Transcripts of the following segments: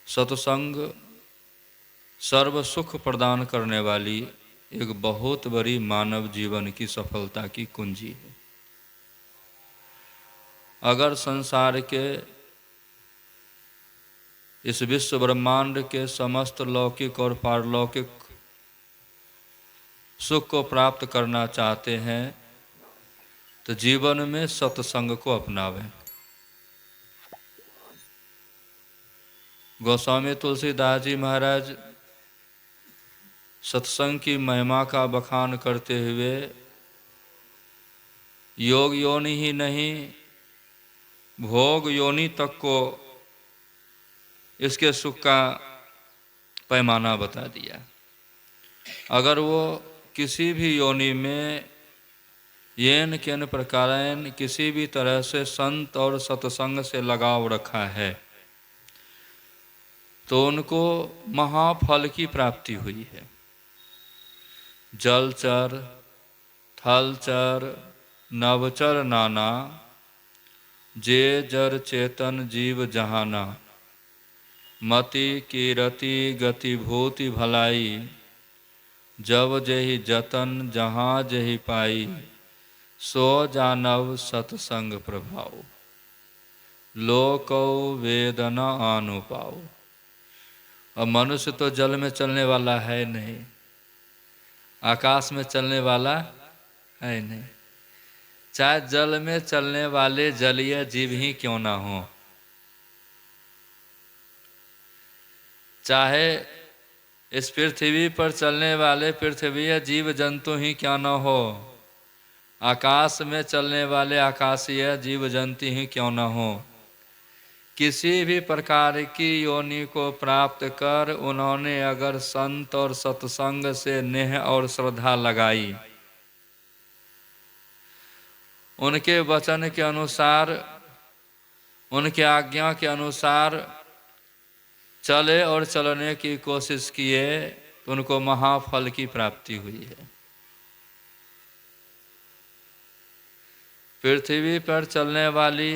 सत्संग सर्व सुख प्रदान करने वाली एक बहुत बड़ी मानव जीवन की सफलता की कुंजी है। अगर संसार के इस विश्व ब्रह्मांड के समस्त लौकिक और पारलौकिक सुख को प्राप्त करना चाहते हैं तो जीवन में सत्संग को अपनावें। गोस्वामी तुलसीदास जी महाराज सत्संग की महिमा का बखान करते हुए योग योनि ही नहीं भोग योनि तक को इसके सुख का पैमाना बता दिया। अगर वो किसी भी योनि में येन केन प्रकारेण किसी भी तरह से संत और सत्संग से लगाव रखा है तो उनको महाफल की प्राप्ति हुई है। जलचर थलचर नवचर नाना जे जर चेतन जीव जहाना मति कीरति गति भूति भलाई जब जेहि जतन जहाँ जेहि पाई सो जानव सत्संग प्रभाव लोको वेदना आनु पाओ। और मनुष्य तो जल में चलने वाला है नहीं, आकाश में चलने वाला है नहीं, चाहे जल में चलने वाले जलीय जीव ही क्यों ना हो, चाहे इस पृथ्वी पर चलने वाले पृथ्वीय जीव जंतु ही क्या न हो, आकाश में चलने वाले आकाशीय जीव जंतु ही क्यों न हो, किसी भी प्रकार की योनि को प्राप्त कर उन्होंने अगर संत और सत्संग से नेह और श्रद्धा लगाई, उनके वचन के अनुसार उनके आज्ञा के अनुसार चले और चलने की कोशिश किए तो उनको महाफल की प्राप्ति हुई है। पृथ्वी पर चलने वाली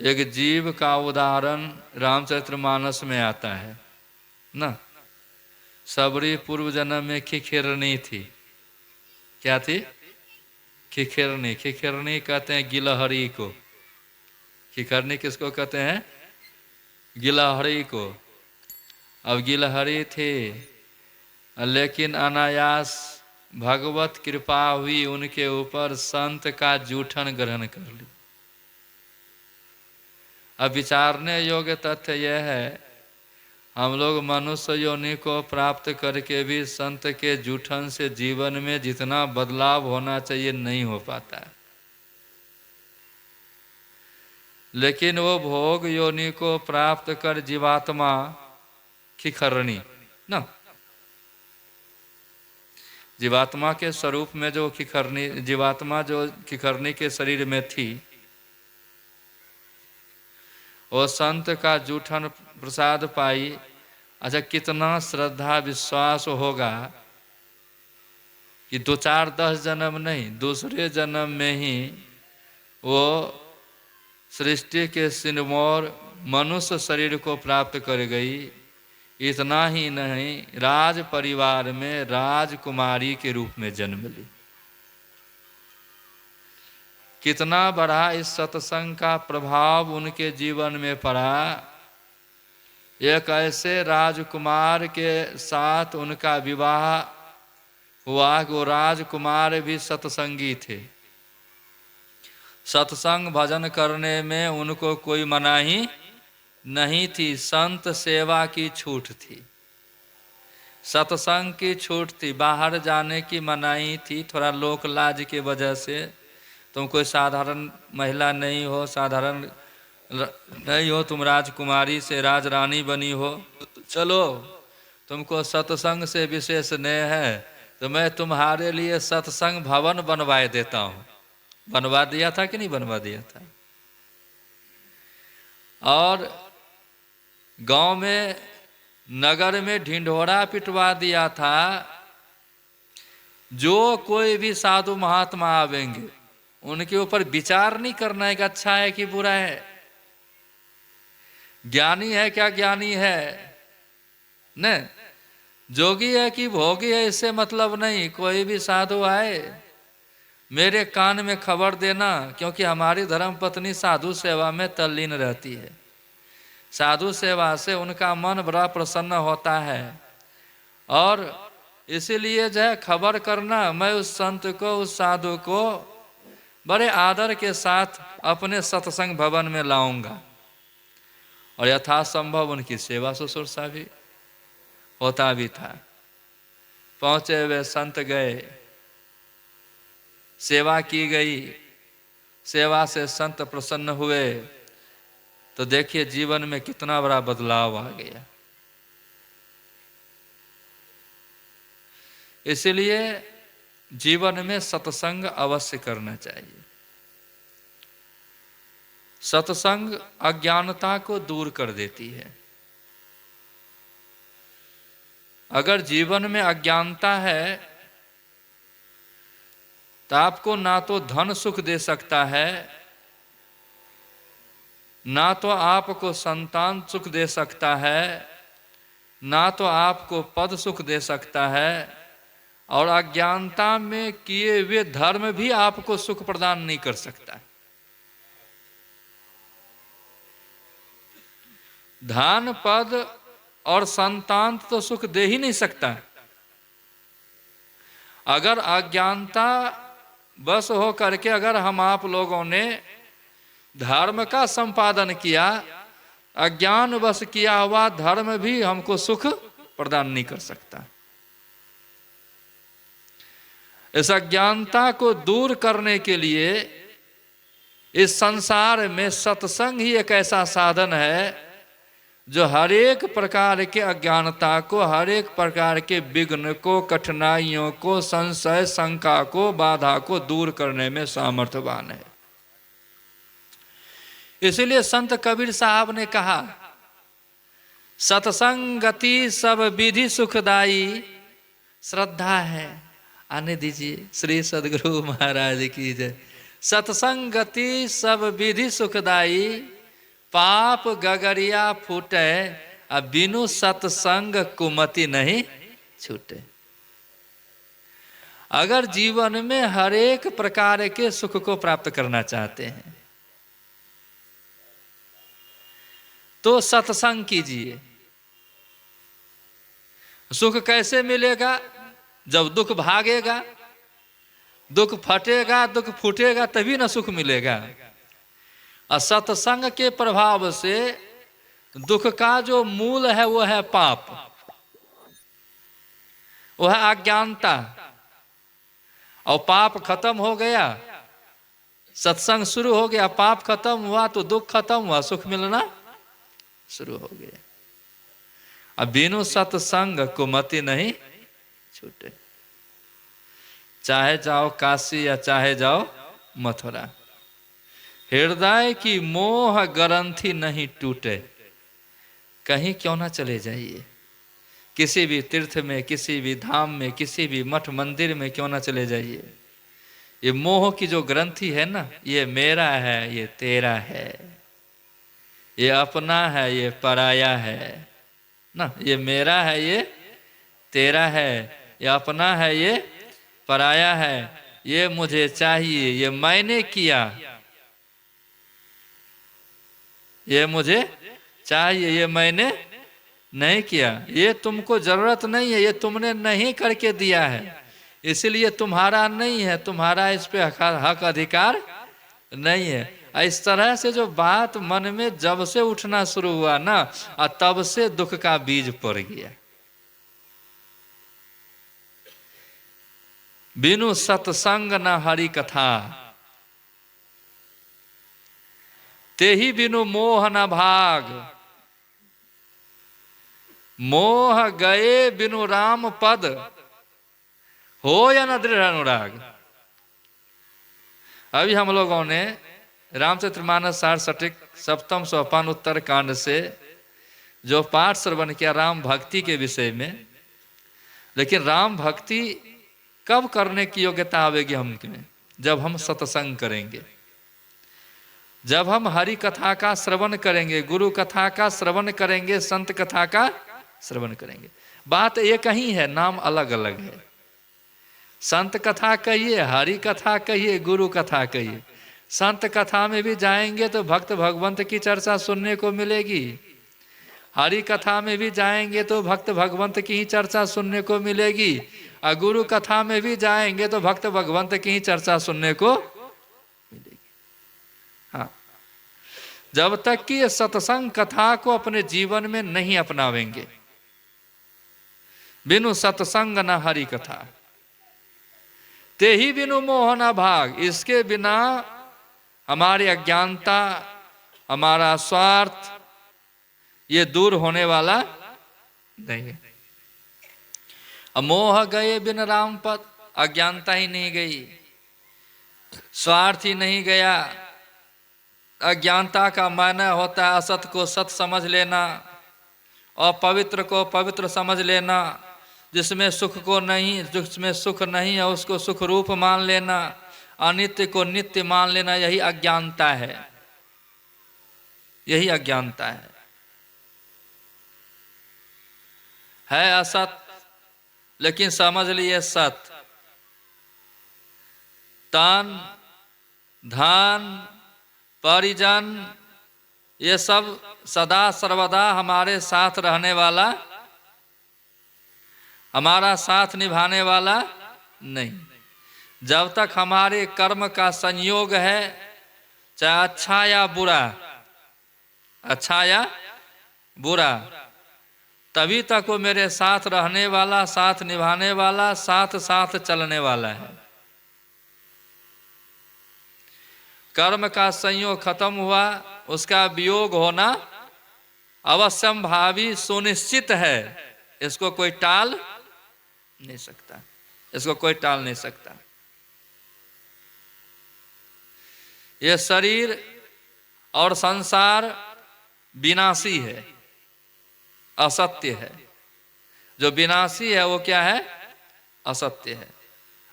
एक जीव का उदाहरण रामचरितमानस में आता है ना। सबरी पूर्व जन्म में खिखिरनी थी। क्या थी? खिखिरनी। खिखिरनी कहते हैं गिलहरी को। खिखिरनी किसको कहते हैं? गिलहरी को। अब गिलहरी थी लेकिन अनायास भगवत कृपा हुई उनके ऊपर, संत का जूठन ग्रहण कर ली। अब विचारने योग्य तथ्य यह है, हम लोग मनुष्य योनि को प्राप्त करके भी संत के जूठन से जीवन में जितना बदलाव होना चाहिए नहीं हो पाता है। लेकिन वो भोग योनि को प्राप्त कर जीवात्मा खिखरनी ना, जीवात्मा के स्वरूप में जो खिखरनी, जीवात्मा जो खिखरनी के शरीर में थी, वो संत का जूठन प्रसाद पाई। अच्छा, कितना श्रद्धा विश्वास होगा कि 2 4 10 जन्म नहीं, दूसरे जन्म में ही वो सृष्टि के सिरमौर मनुष्य शरीर को प्राप्त कर गई। इतना ही नहीं, राज परिवार में राजकुमारी के रूप में जन्म ली। कितना बड़ा इस सत्संग का प्रभाव उनके जीवन में पड़ा। एक ऐसे राजकुमार के साथ उनका विवाह हुआ, वो राजकुमार भी सत्संगी थे। सत्संग भजन करने में उनको कोई मनाही नहीं थी, संत सेवा की छूट थी, सत्संग की छूट थी। बाहर जाने की मनाही थी, थोड़ा लोक लाज की वजह से। तुम कोई साधारण महिला नहीं हो, साधारण नहीं हो, तुम राजकुमारी से राजरानी बनी हो, चलो तुमको सत्संग से विशेष स्नेह है तो मैं तुम्हारे लिए सत्संग भवन बनवाए देता हूँ। बनवा दिया था कि नहीं बनवा दिया था? और गांव में नगर में ढिंढोरा पिटवा दिया था। जो कोई भी साधु महात्मा आवेंगे उनके ऊपर विचार नहीं करना है कि अच्छा है कि बुरा है, ज्ञानी है क्या ज्ञानी है न, जोगी है कि भोगी है इससे मतलब नहीं। कोई भी साधु आए मेरे कान में खबर देना, क्योंकि हमारी धर्म पत्नी साधु सेवा में तल्लीन रहती है। साधु सेवा से उनका मन बड़ा प्रसन्न होता है, और इसीलिए जो है खबर करना, मैं उस संत को, उस साधु को बड़े आदर के साथ अपने सत्संग भवन में लाऊंगा, और यथासंभव उनकी सेवा शुश्रूषा भी होता भी था। पहुंचे हुए संत गए, सेवा की गई, सेवा से संत प्रसन्न हुए, तो देखिए जीवन में कितना बड़ा बदलाव आ गया। इसलिए जीवन में सत्संग अवश्य करना चाहिए। सत्संग अज्ञानता को दूर कर देती है। अगर जीवन में अज्ञानता है तो आपको ना तो धन सुख दे सकता है, ना तो आपको संतान सुख दे सकता है, ना तो आपको पद सुख दे सकता है, और अज्ञानता में किए हुए धर्म भी आपको सुख प्रदान नहीं कर सकता। धन पद और संतान तो सुख दे ही नहीं सकता। अगर अज्ञानता बस हो करके अगर हम आप लोगों ने धर्म का संपादन किया, अज्ञान बस किया हुआ धर्म भी हमको सुख प्रदान नहीं कर सकता। इस अज्ञानता को दूर करने के लिए इस संसार में सत्संग ही एक ऐसा साधन है जो हर एक प्रकार के अज्ञानता को, हर एक प्रकार के विघ्न को, कठिनाइयों को, संशय शंका को, बाधा को दूर करने में सामर्थ्यवान है। इसलिए संत कबीर साहब ने कहा, सत्संगति सब विधि सुखदाई, श्रद्धा है। आने दीजिए, श्री सदगुरु महाराज की जय। सत्संगति सब विधि सुखदाई, पाप गगरिया फूटे, अब बिनु सत्संग कुमति नहीं छूटे। अगर जीवन में हर एक प्रकार के सुख को प्राप्त करना चाहते हैं तो सत्संग कीजिए। सुख कैसे मिलेगा? जब दुख भागेगा, दुख फटेगा, दुख फूटेगा, तभी ना सुख मिलेगा। और सत्संग के प्रभाव से दुख का जो मूल है वो है पाप, वो है अज्ञानता। और पाप खत्म हो गया, सत्संग शुरू हो गया, पाप खत्म हुआ तो दुख खत्म हुआ, सुख मिलना शुरू हो गया। अब बिनु सत्संग कुमति नहीं छूटे। चाहे जाओ काशी या चाहे जाओ मथुरा, हृदय की मोह ग्रंथि नहीं टूटे। कहीं क्यों ना चले जाइए, किसी भी तीर्थ में, किसी भी धाम में, किसी भी मठ मंदिर में क्यों ना चले जाइए। ये मोह की जो ग्रंथि है ना, ये मेरा है, ये तेरा है, ये अपना है, ये पराया है ना। ये मेरा है, ये तेरा है, ये अपना है, ये पराया है, ये मुझे चाहिए, ये मैंने किया, ये मुझे चाहिए, ये मैंने नहीं किया, ये तुमको जरूरत नहीं है, ये तुमने नहीं करके दिया है, इसलिए तुम्हारा नहीं है, तुम्हारा इस पे हक अधिकार नहीं है। इस तरह से जो बात मन में जब से उठना शुरू हुआ ना, तब से दुख का बीज पड़ गया। बिनु सत्संग न हरि कथा, ते ही बिनु मोह न भाग, मोह गए बिनु राम पद, हो या न दृढ़ अनुराग। अभी हम लोगों ने रामचरितमानस सार सटिक सप्तम सोपान उत्तर कांड से जो पाठ श्रवण किया राम भक्ति के विषय में, लेकिन राम भक्ति कब करने की योग्यता आवेगी हम में? जब हम सत्संग करेंगे। जब हम हरि कथा का श्रवण करेंगे, गुरु कथा का श्रवण करेंगे, संत कथा का श्रवण करेंगे, बात एक ही है, नाम अलग अलग है। संत कथा कहिए, हरि कथा कहिए, गुरु कथा कहिए। संत कथा में भी जाएंगे तो भक्त भगवंत की चर्चा सुनने को मिलेगी, हरि कथा में भी जाएंगे तो भक्त भगवंत की ही चर्चा सुनने को मिलेगी, और गुरु कथा में भी जाएंगे तो भक्त भगवंत की ही चर्चा सुनने को मिलेगी। हाँ, जब तक कि ये सत्संग कथा को अपने जीवन में नहीं अपनावेंगे, बिनु सत्संग न हरि कथा, ते ही बिनु मोह न भाग, इसके बिना हमारी अज्ञानता, हमारा स्वार्थ ये दूर होने वाला नहीं है। मोह गए बिन राम पद, अज्ञानता ही नहीं गई, स्वार्थ ही नहीं गया। अज्ञानता का मायना होता है असत को सत समझ लेना, अपवित्र को पवित्र समझ लेना, जिसमें सुख को नहीं, जिसमें सुख नहीं है उसको सुख रूप मान लेना, अनित्य को नित्य मान लेना, यही अज्ञानता है, यही अज्ञानता है असत लेकिन समझ लिए सत। तन धन परिजन ये सब सदा सर्वदा हमारे साथ रहने वाला, हमारा साथ निभाने वाला नहीं। जब तक हमारे कर्म का संयोग है, चाहे अच्छा या बुरा, अच्छा या बुरा, तभी तक वो मेरे साथ रहने वाला, साथ निभाने वाला, साथ साथ चलने वाला है। कर्म का संयोग खत्म हुआ, उसका वियोग होना अवश्यंभावी सुनिश्चित है, इसको कोई टाल नहीं सकता, इसको कोई टाल नहीं सकता। ये शरीर और संसार विनाशी है, असत्य है। जो विनाशी है वो क्या है? असत्य है,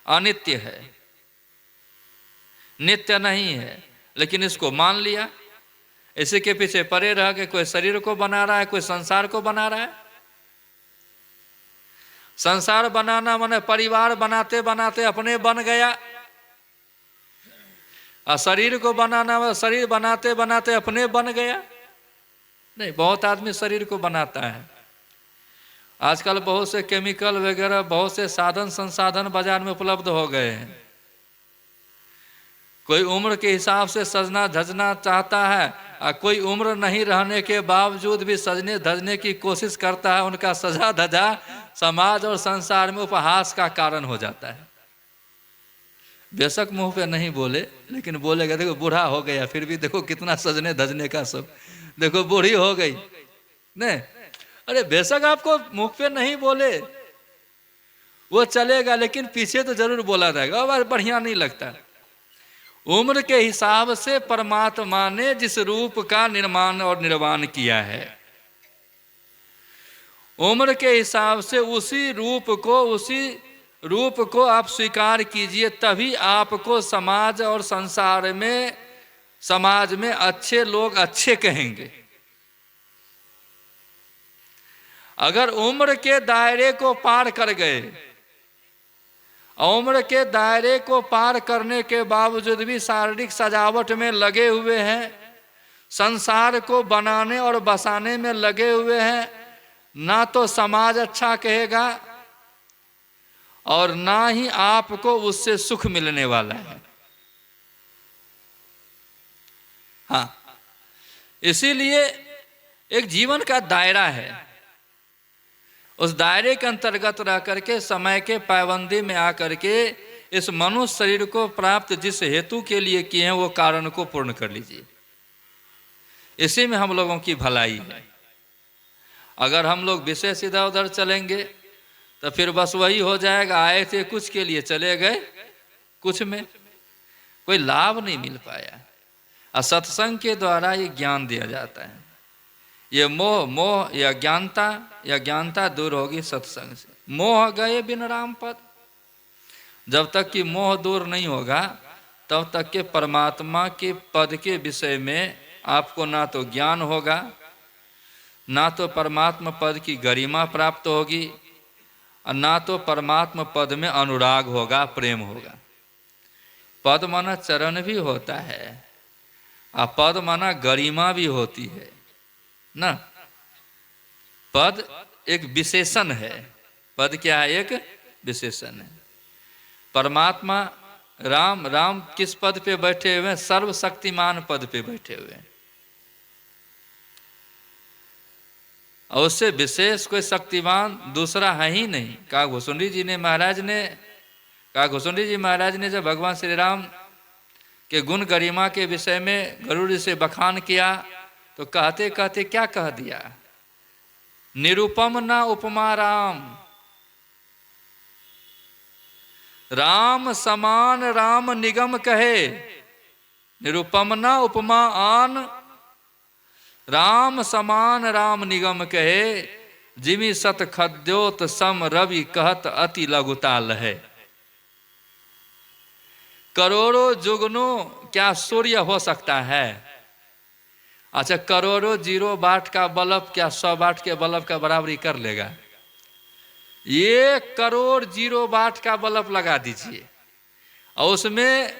अनित्य है, नित्य नहीं है। लेकिन इसको मान लिया, इसी के पीछे पड़े रह के कोई शरीर को बना रहा है, कोई संसार को बना रहा है। संसार बनाना माने परिवार बनाते बनाते अपने बन गया, और शरीर को बनाना माने शरीर बनाते बनाते अपने बन गया। नहीं, बहुत आदमी शरीर को बनाता है। आजकल बहुत से केमिकल वगैरह, बहुत से साधन संसाधन बाजार में उपलब्ध हो गए हैं। कोई उम्र के हिसाब से सजना धजना चाहता है, और कोई उम्र नहीं रहने के बावजूद भी सजने धजने की कोशिश करता है। उनका सजा धजा समाज और संसार में उपहास का कारण हो जाता है। बेशक मुंह पे नहीं बोले, लेकिन बोलेगा देखो बूढ़ा हो गया, फिर भी देखो कितना सजने धजने का सब, देखो बूढ़ी हो गई। नहीं, अरे बेशक आपको मुंह पे नहीं बोले, वो चलेगा, लेकिन पीछे तो जरूर बोला जाएगा, अब बढ़िया नहीं लगता। उम्र के हिसाब से परमात्मा ने जिस रूप का निर्माण और निर्माण किया है, उम्र के हिसाब से उसी रूप को आप स्वीकार कीजिए, तभी आपको समाज और संसार में, समाज में अच्छे लोग अच्छे कहेंगे। अगर उम्र के दायरे को पार कर गए, उम्र के दायरे को पार करने के बावजूद भी शारीरिक सजावट में लगे हुए हैं, संसार को बनाने और बसाने में लगे हुए हैं, ना तो समाज अच्छा कहेगा और ना ही आपको उससे सुख मिलने वाला है। हाँ, इसीलिए एक जीवन का दायरा है, उस दायरे के अंतर्गत रह करके, समय के पाबंदी में आकर के इस मनुष्य शरीर को प्राप्त जिस हेतु के लिए किए हैं वो कारण को पूर्ण कर लीजिए। इसी में हम लोगों की भलाई है। अगर हम लोग विशेष इधर उधर चलेंगे तो फिर बस वही हो जाएगा, आए थे कुछ के लिए चले गए कुछ में, कोई लाभ नहीं मिल पाया। और सत्संग के द्वारा ये ज्ञान दिया जाता है। ये मोह या ज्ञानता दूर होगी सत्संग से। मोह गए बिन राम पद, जब तक कि मोह दूर नहीं होगा तब तक के परमात्मा के पद के विषय में आपको ना तो ज्ञान होगा, ना तो परमात्मा पद की गरिमा प्राप्त होगी, और ना तो परमात्मा पद में अनुराग होगा, प्रेम होगा। पद माना चरण भी होता है, और पद माना गरिमा भी होती है ना। पद एक विशेषण है। पद क्या है? एक विशेषण है। परमात्मा राम किस पद पे बैठे हुए हैं? सर्वशक्तिमान पद पे बैठे हुए हैं, और उससे विशेष कोई शक्तिमान दूसरा है ही नहीं। कहा घुसुंडी जी महाराज ने जब भगवान श्री राम के गुण गरिमा के विषय में गरुड़ से बखान किया, तो कहते कहते क्या कह दिया? निरुपम न उपमा राम समान राम निगम कहे, निरुपम न उपमा आन राम समान राम निगम कहे, जिमि सत खद्योत सम रवि कहत अति लघुताल है। करोड़ों जुगनों क्या सूर्य हो सकता है? अच्छा, करोड़ों 0 वाट का बल्ब क्या 100 वाट के बल्ब का बराबरी कर लेगा? 1 करोड़ 0 वाट का बल्ब लगा दीजिए, और उसमें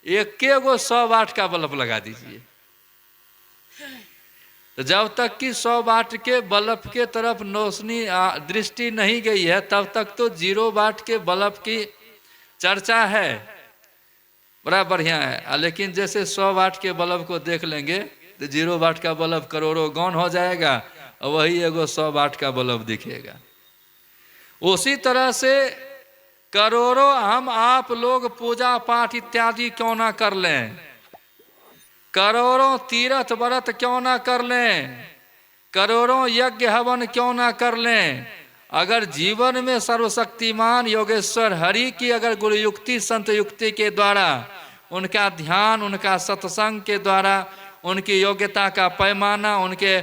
100 वाट का बल्ब लगा दीजिए, तो जब तक कि 100 वाट के बल्ब के तरफ रोशनी दृष्टि नहीं गई है, तब तक तो 0 वाट के बल्ब की चर्चा है, बड़ा बढ़िया है। लेकिन जैसे 100 वाट के बल्ब को देख लेंगे तो 0 वाट का बल्ब करोड़ों गौन हो जाएगा, और वही 100 वाट का बल्ब दिखेगा। उसी तरह से करोड़ों हम आप लोग पूजा पाठ इत्यादि क्यों ना कर लें, करोड़ों तीर्थ व्रत क्यों ना कर लें, करोड़ों यज्ञ हवन क्यों ना कर लें, अगर जीवन में सर्वशक्तिमान योगेश्वर हरि की अगर गुरु युक्ति संत युक्ति के द्वारा, उनका ध्यान, उनका सत्संग के द्वारा, उनकी योग्यता का पैमाना, उनके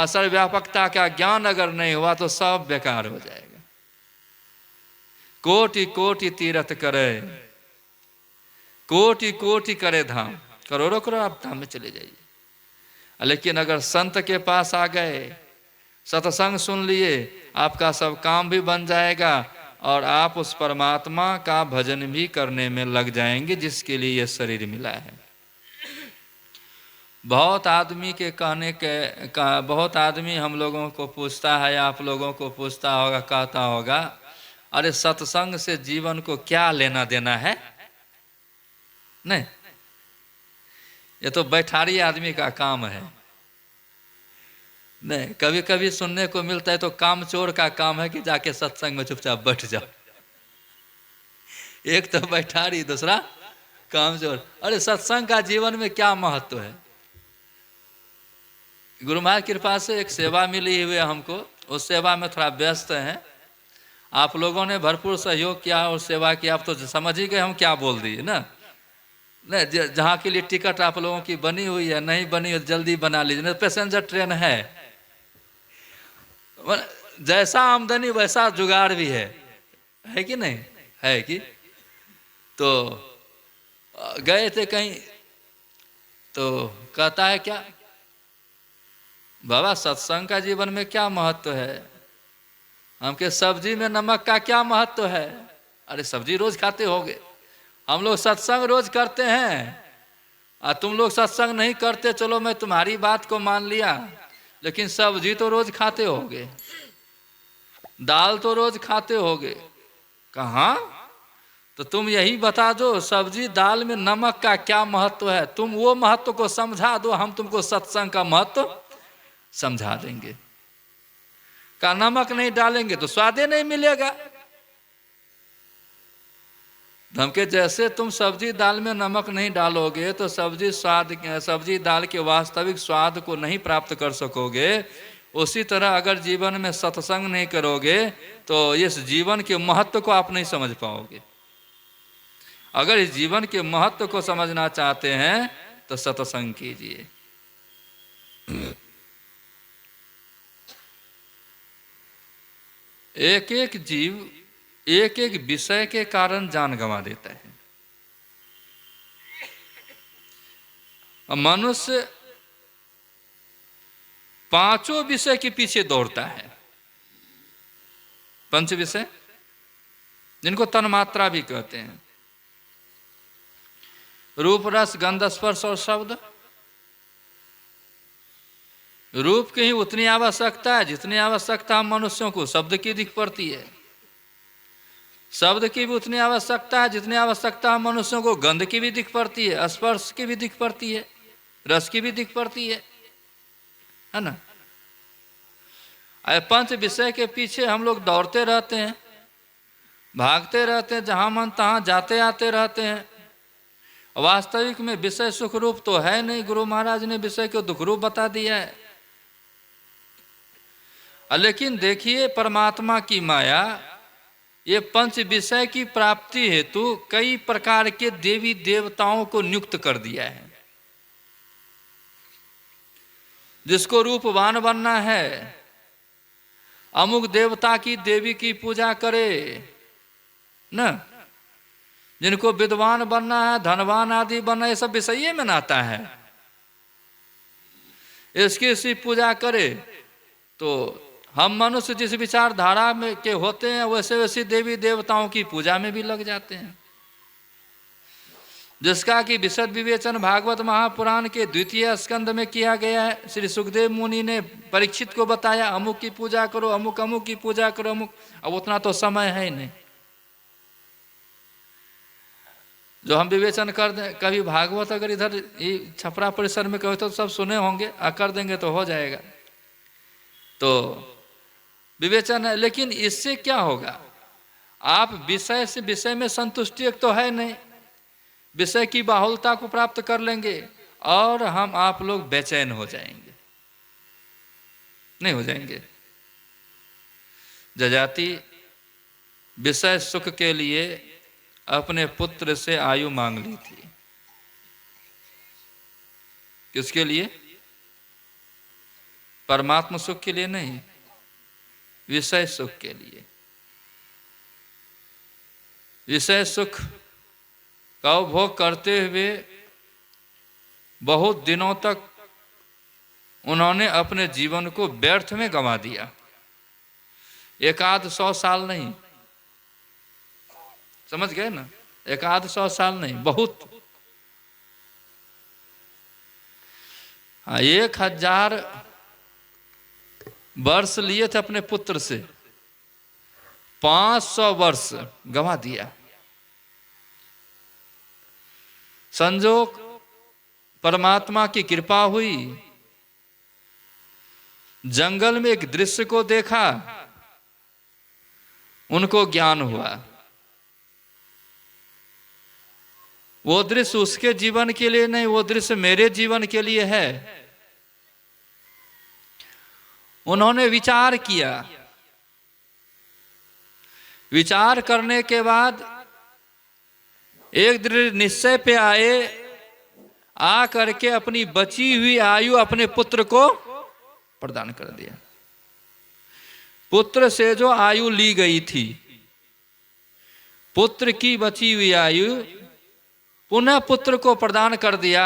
सर्वव्यापकता का ज्ञान अगर नहीं हुआ तो सब बेकार हो जाएगा। कोटि कोटि तीर्थ करे, कोटि कोटि करे धाम, करोड़ों करोड़ आप धाम में चले जाइए। लेकिन अगर संत के पास आ गए, सत्संग सुन लिए, आपका सब काम भी बन जाएगा, और आप उस परमात्मा का भजन भी करने में लग जाएंगे जिसके लिए ये शरीर मिला है। बहुत आदमी के कहने के बहुत आदमी हम लोगों को पूछता है, आप लोगों को पूछता होगा, कहता होगा, अरे सत्संग से जीवन को क्या लेना देना है? नहीं, ये तो बैठारी आदमी का काम है। नहीं, कभी कभी सुनने को मिलता है तो कामचोर का काम है कि जाके सत्संग में चुपचाप बैठ जाओ। एक तो बैठारी, दूसरा कामचोर। अरे सत्संग का जीवन में क्या महत्व है? गुरु महाराज कृपा से एक सेवा मिली हुई है हमको, उस सेवा में थोड़ा व्यस्त हैं। आप लोगों ने भरपूर सहयोग किया और सेवा किया, आप तो समझ ही गए हम क्या बोल दिए ना। नहीं, जहाँ के लिए टिकट आप लोगों की बनी हुई है, नहीं बनी है जल्दी बना लीजिए, नहीं पैसेंजर ट्रेन है, जैसा आमदनी वैसा जुगाड़ भी है कि नहीं है कि? तो गए थे कहीं, तो कहता है क्या बाबा सत्संग का जीवन में क्या महत्व है? हमके सब्जी में नमक का क्या महत्व है? अरे सब्जी रोज खाते होगे, हम लोग सत्संग रोज करते हैं, और तुम लोग सत्संग नहीं करते, चलो मैं तुम्हारी बात को मान लिया, लेकिन सब्जी तो रोज खाते होगे, दाल तो रोज खाते होगे। कहाँ? तो तुम यही बता दो सब्जी दाल में नमक का क्या महत्व है, तुम वो महत्व को समझा दो, हम तुमको सत्संग का महत्व समझा देंगे। का नमक नहीं डालेंगे तो स्वादे नहीं मिलेगा। धमके जैसे तुम सब्जी दाल में नमक नहीं डालोगे तो सब्जी दाल के वास्तविक स्वाद को नहीं प्राप्त कर सकोगे। उसी तरह अगर जीवन में सत्संग नहीं करोगे तो इस जीवन के महत्व को आप नहीं समझ पाओगे। अगर इस जीवन के महत्व को समझना चाहते हैं तो सत्संग कीजिए। एक एक जीव एक एक विषय के कारण जान गंवा देता है। और मनुष्य पांचों विषय के पीछे दौड़ता है। पंच विषय जिनको तन्मात्रा भी कहते हैं, रूप रस गंध स्पर्श और शब्द। रूप की ही उतनी आवश्यकता है जितनी आवश्यकता हम मनुष्यों को शब्द की दिख पड़ती है। शब्द की भी उतनी आवश्यकता है जितनी आवश्यकता हम मनुष्यों को गंध की भी दिख पड़ती है, स्पर्श की भी दिख पड़ती है, रस की भी दिख पड़ती है ना। पंच विषय के पीछे हम लोग दौड़ते रहते हैं, भागते रहते हैं, जहां मन तहां जाते आते रहते हैं। वास्तविक में विषय सुख रूप तो है नहीं। गुरु महाराज ने विषय को दुख रूप बता दिया है। लेकिन देखिए परमात्मा की माया, ये पंच विषय की प्राप्ति हेतु कई प्रकार के देवी देवताओं को नियुक्त कर दिया है। जिसको रूपवान बनना है, अमुक देवता की देवी की पूजा करे न। जिनको विद्वान बनना है, धनवान आदि बनना, ये सब विषय में नाता है। इसकी पूजा करे तो हम मनुष्य जिस विचारधारा में के होते हैं वैसे वैसे देवी देवताओं की पूजा में भी लग जाते हैं। जिसका कि विशद विवेचन भागवत महापुराण के द्वितीय स्कंद में किया गया है। श्री सुखदेव मुनि ने परीक्षित को बताया, अमुक की पूजा करो, अमुक अमुक की पूजा करो, अमुक। अब उतना तो समय है ही नहीं जो हम विवेचन कर दें। कभी भागवत अगर इधर छपरा परिसर में कहो तो सब सुने होंगे, कर देंगे तो हो जाएगा। तो विवेचन है, लेकिन इससे क्या होगा? आप विषय से विषय में संतुष्टि एक तो है नहीं, विषय की बाहुलता को प्राप्त कर लेंगे और हम आप लोग बेचैन हो जाएंगे, नहीं हो जाएंगे। जजाति विषय सुख के लिए अपने पुत्र से आयु मांग ली थी। किसके लिए? परमात्मा सुख के लिए नहीं, विषय सुख के लिए। विषय सुख का उपभोग करते हुए बहुत दिनों तक उन्होंने अपने जीवन को व्यर्थ में गंवा दिया। 100 साल नहीं, समझ गए ना? 100 साल नहीं, बहुत। 1000 वर्ष लिए थे अपने पुत्र से, 500 वर्ष गंवा दिया। संजोग परमात्मा की कृपा हुई, जंगल में एक दृश्य को देखा, उनको ज्ञान हुआ। वो दृश्य उसके जीवन के लिए नहीं, वो दृश्य मेरे जीवन के लिए है। उन्होंने विचार किया, विचार करने के बाद एक दृढ़ निश्चय पे आए, आ करके अपनी बची हुई आयु अपने पुत्र को प्रदान कर दिया। पुत्र से जो आयु ली गई थी, पुत्र की बची हुई आयु पुनः पुत्र को प्रदान कर दिया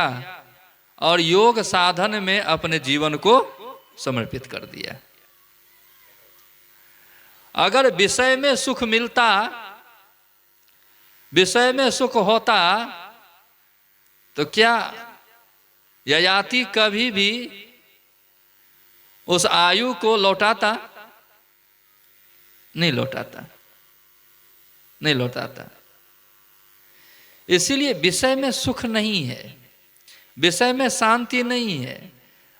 और योग साधन में अपने जीवन को समर्पित कर दिया। अगर विषय में सुख मिलता, विषय में सुख होता, तो क्या ययाति कभी भी उस आयु को लौटाता? नहीं लौटाता, नहीं लौटाता। इसीलिए विषय में सुख नहीं है, विषय में शांति नहीं है,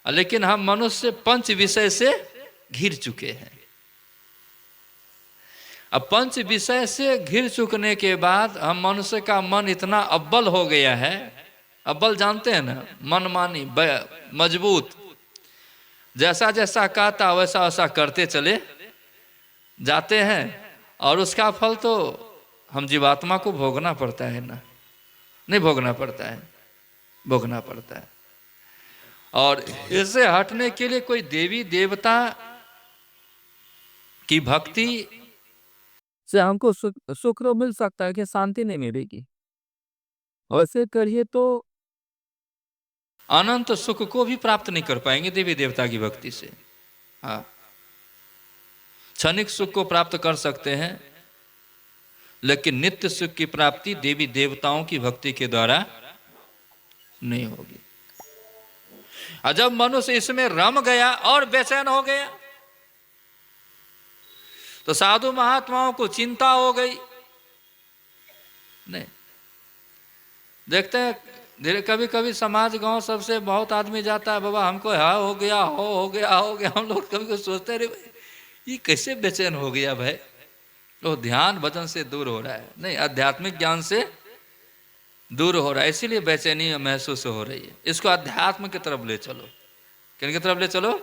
लेकिन हम मनुष्य पंच विषय से घिर चुके हैं। अब पंच विषय से घिर चुकने के बाद हम मनुष्य का मन इतना अव्वल हो गया है। अव्वल जानते हैं ना, मनमानी, मजबूत, जैसा जैसा कहता वैसा वैसा करते चले जाते हैं और उसका फल तो हम जीवात्मा को भोगना पड़ता है ना? नहीं भोगना पड़ता है, भोगना पड़ता है। और इससे हटने के लिए कोई देवी देवता की भक्ति से हमको सुख तो मिल सकता है कि शांति नहीं मिलेगी। वैसे करिए तो अनंत सुख को भी प्राप्त नहीं कर पाएंगे देवी देवता की भक्ति से। हाँ, क्षणिक सुख को प्राप्त कर सकते हैं, लेकिन नित्य सुख की प्राप्ति देवी देवताओं की भक्ति के द्वारा नहीं होगी। और जब मनुष्य इसमें रम गया और बेचैन हो गया तो साधु महात्माओं को चिंता हो गई। नहीं, देखते हैं धीरे कभी कभी समाज गांव सबसे बहुत आदमी जाता है, बाबा हमको हो गया हो गया। हम लोग कभी कभी सोचते हैं, ये कैसे बेचैन हो गया भाई? वो ध्यान भजन से दूर हो रहा है, नहीं आध्यात्मिक ज्ञान से दूर हो रहा है, इसीलिए बेचैनी महसूस हो रही है। इसको अध्यात्म की तरफ ले चलो। किन की तरफ ले चलो?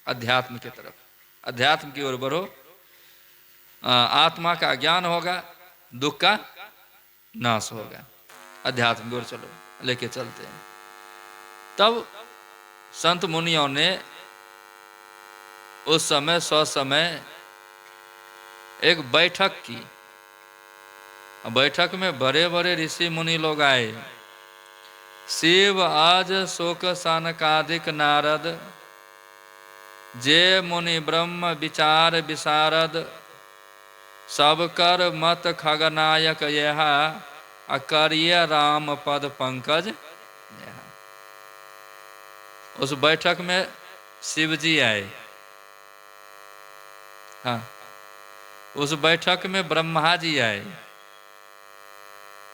अध्यात्म की तरफ। अध्यात्म की ओर बढ़ो, आत्मा का ज्ञान होगा, दुख का नाश होगा। अध्यात्म की ओर चलो, लेके चलते हैं। तब संत मुनियों ने उस समय ससमय एक बैठक की। बैठक में बड़े बड़े ऋषि मुनि लोग आए। शिव आज शोक सानकादिक नारद, जे मुनि ब्रह्म विचार विशारद, सब कर मत खगनायक यह, अकरिय राम पद पंकज यह। उस बैठक में शिव जी आए। हाँ, उस बैठक में ब्रह्मा जी आए।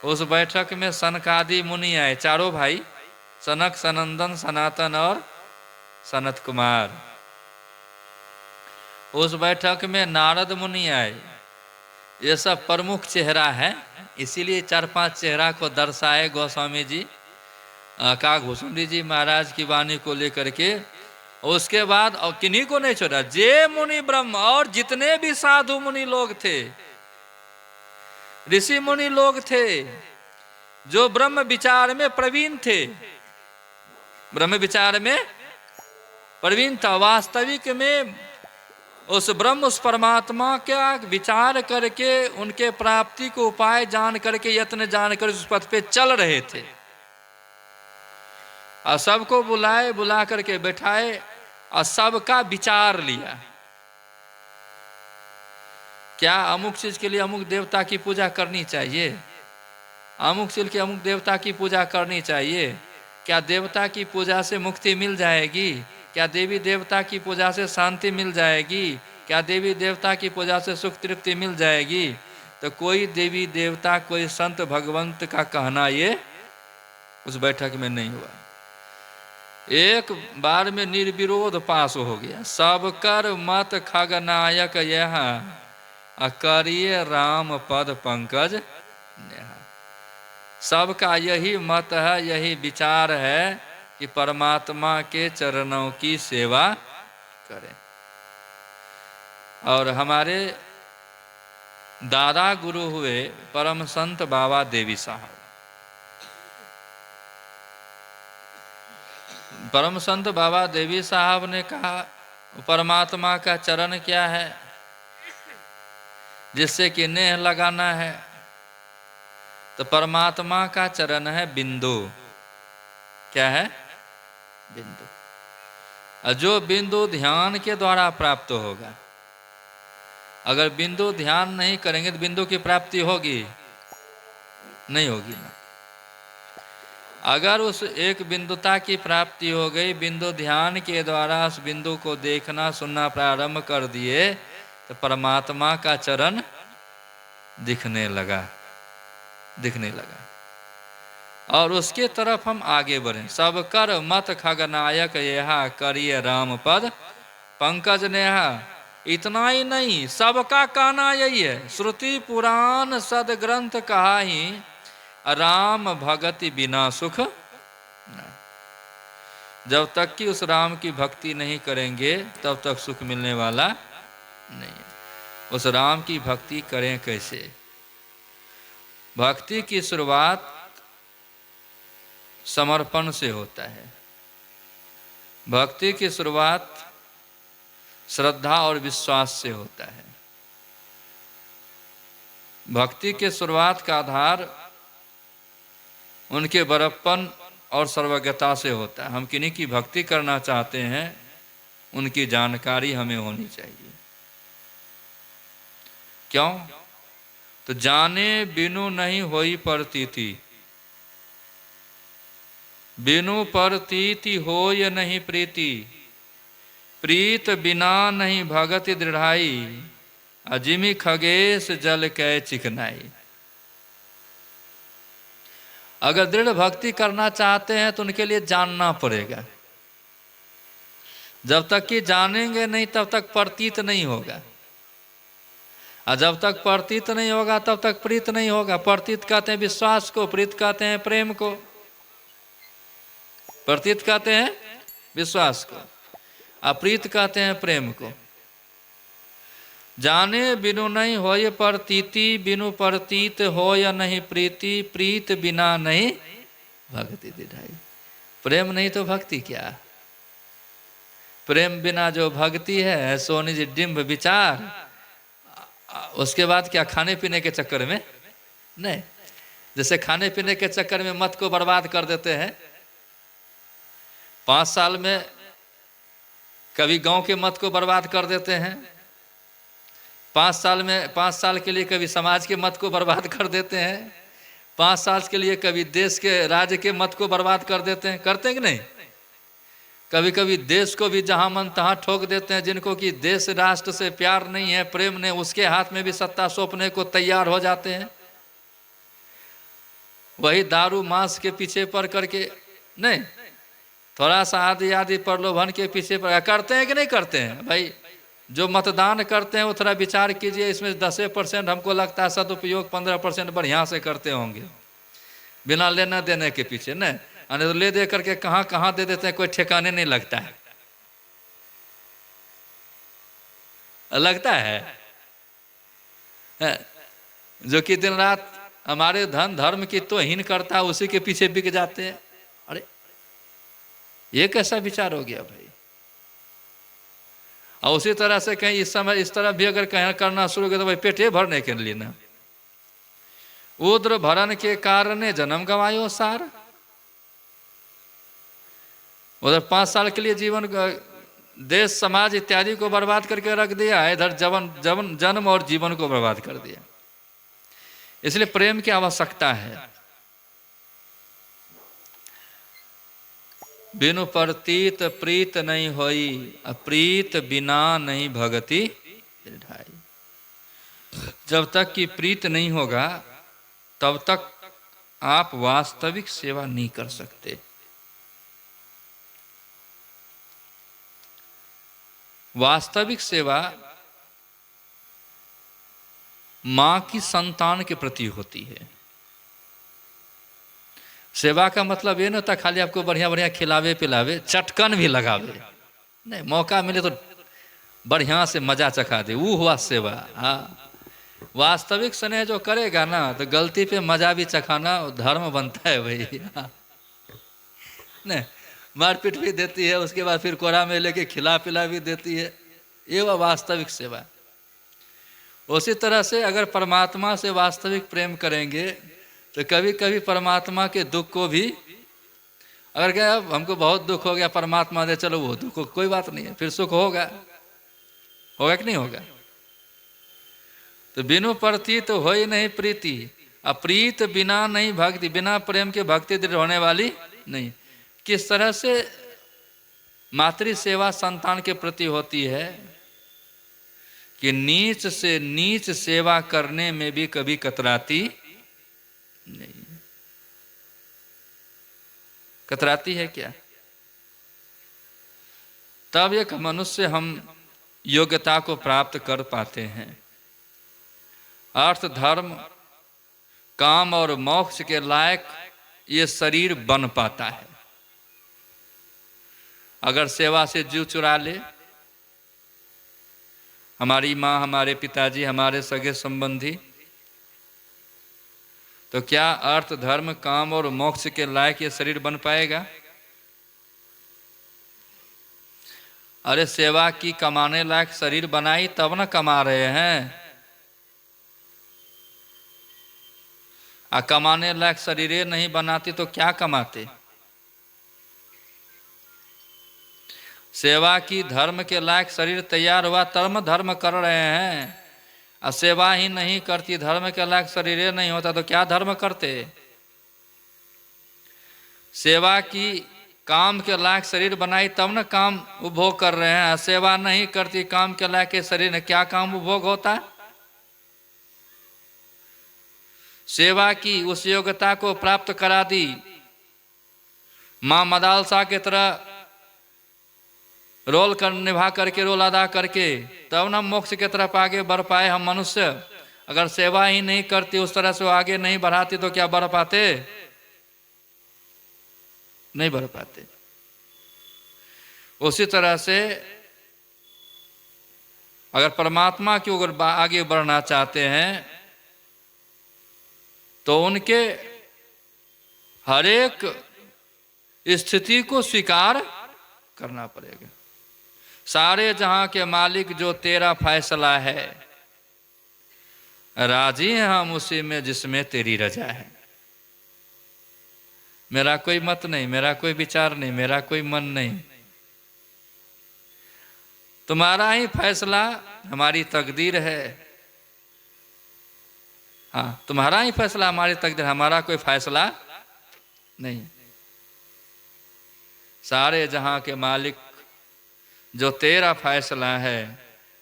उस बैठक में सनकादि मुनि आए, चारों भाई, सनक, सनंदन, सनातन और सनत कुमार। उस बैठक में नारद मुनि आए। ये सब प्रमुख चेहरा है, इसीलिए 4-5 चेहरा को दर्शाए गोस्वामी जी, काकभूषुंडी जी महाराज की वाणी को लेकर के। उसके बाद और किन्हीं को नहीं छोड़ा, जे मुनि ब्रह्म और जितने भी साधु मुनि लोग थे, ऋषि मुनि लोग थे, जो ब्रह्म विचार में प्रवीण थे, ब्रह्म विचार में प्रवीण था, वास्तविक में उस ब्रह्म, उस परमात्मा का विचार करके उनके प्राप्ति को उपाय जान करके, यत्न जान कर उस पथ पे चल रहे थे। और सबको बुलाए, बुला करके बैठाए और सबका विचार लिया। क्या अमुक चीज के लिए अमुक देवता की पूजा करनी चाहिए, अमुक चीज के अमुक देवता की पूजा करनी चाहिए, क्या देवता की पूजा से मुक्ति मिल जाएगी, क्या देवी देवता की पूजा से शांति मिल जाएगी, क्या देवी देवता की पूजा से सुख तृप्ति मिल जाएगी? तो कोई देवी देवता, कोई संत भगवंत का कहना ये उस बैठक में नहीं हुआ। एक बार में निर्विरोध पास हो गया। सब कर मत खगनायक यह, अकरिय राम पद पंकज नेहा। सबका यही मत है, यही विचार है कि परमात्मा के चरणों की सेवा करें। और हमारे दादा गुरु हुए परम संत बाबा देवी साहब। परम संत बाबा देवी साहब ने कहा, परमात्मा का चरण क्या है जिससे कि नेह लगाना है? तो परमात्मा का चरण है बिंदु। क्या है? बिंदु। और जो बिंदु ध्यान के द्वारा प्राप्त होगा, अगर बिंदु ध्यान नहीं करेंगे तो बिंदु की प्राप्ति होगी? नहीं होगी ना। अगर उस एक बिंदुता की प्राप्ति हो गई, बिंदु ध्यान के द्वारा उस बिंदु को देखना सुनना प्रारंभ कर दिए, तो परमात्मा का चरण दिखने लगा, दिखने लगा। और उसके तरफ हम आगे बढ़े। सब कर मत खगनायक यह, करिय राम पद पंकज नेहा। इतना ही नहीं, सबका कहना यही है। श्रुति पुराण सद ग्रंथ कहा ही, राम भगति बिना सुख न। जब तक कि उस राम की भक्ति नहीं करेंगे तब तक सुख मिलने वाला नहीं है। उस राम की भक्ति करें कैसे? भक्ति की शुरुआत समर्पण से होता है। भक्ति की शुरुआत श्रद्धा और विश्वास से होता है। भक्ति के शुरुआत का आधार उनके बड़प्पन और सर्वज्ञता से होता है। हम किन्हीं की भक्ति करना चाहते हैं, उनकी जानकारी हमें होनी चाहिए। क्यों? तो जाने बिनु नहीं होई प्रतीति, बिनु प्रतीति होय नहीं प्रीति, प्रीत बिना नहीं भगति दृढ़ाई, अजिमि खगेश जल कै चिकनाई। अगर दृढ़ भक्ति करना चाहते हैं तो उनके लिए जानना पड़ेगा। जब तक कि जानेंगे नहीं तब तक प्रतीत नहीं होगा, और जब तक प्रतीत नहीं होगा तब तक प्रीत नहीं होगा। प्रतीत कहते हैं विश्वास को, प्रीत कहते हैं प्रेम को। प्रतीत कहते हैं विश्वास को, अप्रीत कहते हैं प्रेम को। जाने बिनु नहीं होय प्रतीति, बिनु प्रतीत होय नहीं प्रीति, प्रीत बिना नहीं भक्ति दृढ़ाई। प्रेम नहीं तो भक्ति क्या? प्रेम बिना जो भक्ति है सो निज डिम्ब विचार। उसके बाद क्या? खाने पीने के चक्कर में नहीं। जैसे खाने पीने के चक्कर में मत को बर्बाद कर देते हैं। 5 साल में कभी गांव के मत को बर्बाद कर देते हैं, 5 साल के लिए कभी समाज के मत को बर्बाद कर देते हैं, 5 साल के लिए कभी देश के राज्य के मत को बर्बाद कर देते हैं। करते हैं कि नहीं? कभी कभी देश को भी जहां मन तहां ठोक देते हैं। जिनको कि देश राष्ट्र से प्यार नहीं है, प्रेम नहीं, उसके हाथ में भी सत्ता सौंपने को तैयार हो जाते हैं। वही दारू मांस के पीछे पड़ करके नहीं, थोड़ा सा आदि प्रलोभन के पीछे पड़ करते हैं कि नहीं करते हैं? भाई जो मतदान करते हैं वो थोड़ा विचार कीजिए, इसमें 10% हमको लगता है सदुपयोग 15% बढ़िया से करते होंगे, बिना लेना देने के पीछे। नहीं तो ले दे करके कहाँ कहाँ दे देते हैं, कोई ठिकाने नहीं लगता है। लगता है जो कि दिन रात हमारे धन धर्म की तो हीन करता है, उसी के पीछे बिक जाते हैं। अरे ये कैसा विचार हो गया भाई? और उसी तरह से कहीं इस समय इस तरह भी अगर कहीं करना शुरू कर तो भाई पेटे भरने के लिए ना, उद्र भरण के कारण जन्म गंवायो सार। उधर 5 साल के लिए जीवन देश समाज इत्यादि को बर्बाद करके रख दिया, इधर जन्म और जीवन को बर्बाद कर दिया। इसलिए प्रेम की आवश्यकता है। बिनु प्रतीत प्रीत नहीं होई, अप्रीत बिना नहीं भगति दृढ़ाई। जब तक कि प्रीत नहीं होगा तब तक आप वास्तविक सेवा नहीं कर सकते। वास्तविक सेवा मां की संतान के प्रति होती है। सेवा का मतलब ये नहीं होता खाली आपको बढ़िया बढ़िया खिलावे पिलावे, चटकन भी लगावे। नहीं, मौका मिले तो बढ़िया से मजा चखा दे, वो हुआ सेवा। हाँ, वास्तविक स्नेह जो करेगा ना तो गलती पे मजा भी चखाना धर्म बनता है भाई। हाँ। नहीं, मारपीट भी देती है, उसके बाद फिर कोरा में लेके खिला पिला भी देती है। ये वह वास्तविक सेवा। उसी तरह से अगर परमात्मा से वास्तविक प्रेम करेंगे तो कभी कभी परमात्मा के दुख को भी, अगर क्या हमको बहुत दुख हो गया, परमात्मा दे चलो वो दुख कोई बात नहीं है, फिर सुख होगा कि नहीं होगा? तो बिनु प्रतीत हो ही नहीं प्रीति, अप्रीत बिना नहीं भक्ति, बिना प्रेम के भक्ति दृढ़ होने वाली नहीं। किस तरह से मातृ सेवा संतान के प्रति होती है कि नीच से नीच सेवा करने में भी कभी कतराती नहीं। कतराती है क्या? तब एक मनुष्य हम योग्यता को प्राप्त कर पाते हैं। अर्थ धर्म काम और मोक्ष के लायक ये शरीर बन पाता है। अगर सेवा से जीव चुरा ले, हमारी माँ, हमारे पिताजी, हमारे सगे संबंधी, तो क्या अर्थ धर्म काम और मोक्ष के लायक ये शरीर बन पाएगा? अरे सेवा की कमाने लायक शरीर बनाई तब ना कमा रहे हैं। कमाने लायक शरीर नहीं बनाती तो क्या कमाते? सेवा की धर्म के लायक शरीर तैयार हुआ तब धर्म कर रहे हैं, और सेवा ही नहीं करती, धर्म के लायक शरीर नहीं होता तो क्या धर्म करते। सेवा की काम के लायक शरीर बनाई तब न काम उपभोग कर रहे हैं, सेवा नहीं करती काम के लायक के शरीर में क्या काम उपभोग होता है। सेवा की उस योग्यता को प्राप्त करा दी, माँ मदालसा की तरह रोल निभा करके, रोल अदा करके, तब ना मोक्ष की तरफ आगे बढ़ पाए हम मनुष्य। अगर सेवा ही नहीं करती, उस तरह से आगे नहीं बढ़ाती तो क्या बढ़ पाते, नहीं बढ़ पाते। उसी तरह से अगर परमात्मा की ओर आगे बढ़ना चाहते हैं तो उनके हर एक स्थिति को स्वीकार करना पड़ेगा। सारे जहां के मालिक जो तेरा फैसला है, राजी हैं हम उसी में जिसमें तेरी रजा है। मेरा कोई मत नहीं, मेरा कोई विचार नहीं, मेरा कोई मन नहीं, तुम्हारा ही फैसला हमारी तकदीर है। हाँ, तुम्हारा ही फैसला हमारी तकदीर, हमारा कोई फैसला नहीं। सारे जहां के मालिक जो तेरा फैसला है,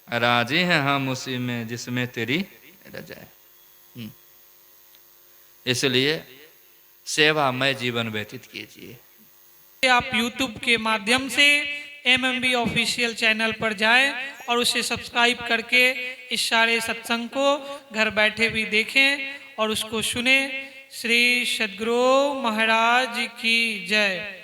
राजी हैं हम उसी में जिसमें तेरी रजा है। इसलिए सेवामय जीवन व्यतीत कीजिए। आप YouTube के माध्यम से MMB ऑफिशियल चैनल पर जाएं और उसे सब्सक्राइब करके इस सारे सत्संग को घर बैठे भी देखें और उसको सुने। श्री सद्गुरु महाराज की जय।